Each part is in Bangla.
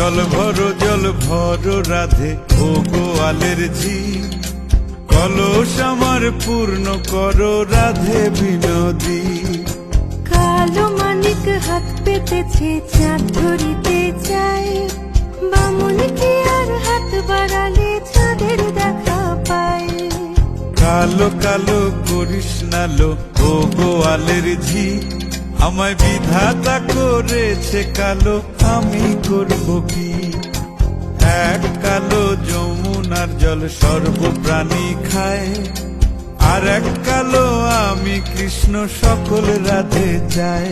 জল ভরো রাধে ও গোয়ালের ঝি, কলস আমার পূর্ণ করো রাধে বিনোদী। কালো মানিক হাত পেতেছে চাঁদ ধরিতে চায়, বামুন কি আর হাত বাড়ালে চাঁদের দেখা পায়। কালো কালো করিস নালো ও গোয়ালের ঝি, আমায় বিধাতা করেছে কালো, আমি করব কি? এক কালো যমুনার জল সর্বপ্রাণী খায়, আর এক কালো আমি কৃষ্ণ সকল রাধে চাই।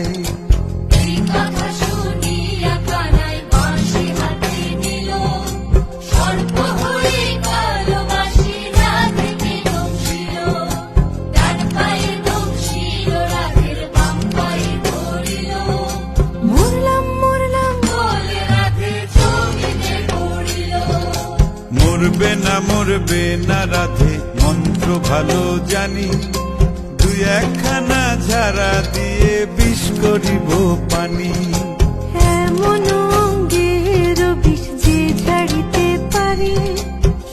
মরবে না রাধে মন্ত্র ভালো জানি, দুই একখানা ঝাড়া দিয়ে বিষ করিব পানি। এমন অঙ্গের বিষ যে ঝাড়িতে পারে,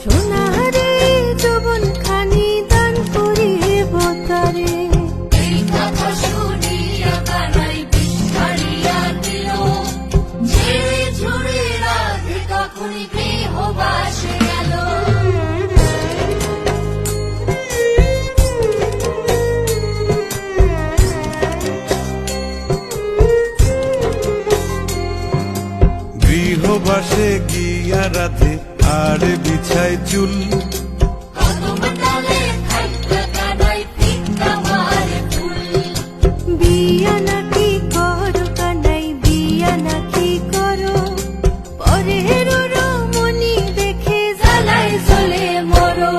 সোনারে যৌবন খানি দান করিব তারে। এই কথা শুনিয়া কানাই বিষ ছাড়িয়া দিল, ঝেড়ে ঝুড়ে রাধে তখনই গৃহবাসে গেল। গৃহবাসে গিয়া রাধে আর বিছাই চুল, বিয়া নাকি করো কানাই বিয়া নাকি করো, পরের রমণী দেখে জ্বালায় চলে মরো।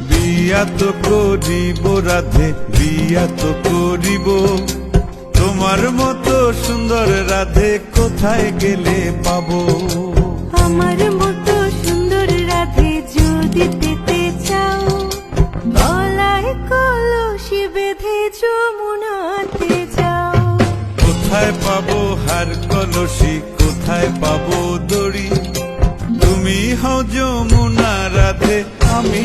বিয়া তো করিব রাধে বিয়া তো করিব, তোমার মতো সুন্দর রাধে কোথায় গেলে পাবো? আমার মতো সুন্দর রাধে যদি পেতে চাও, গলায় কলসি বেঁধে যমুনাতে যাও। কোথায় পাবো হার কলসি, কোথায় পাবো দড়ি? তুমি হও যমুনা রাধে, আমি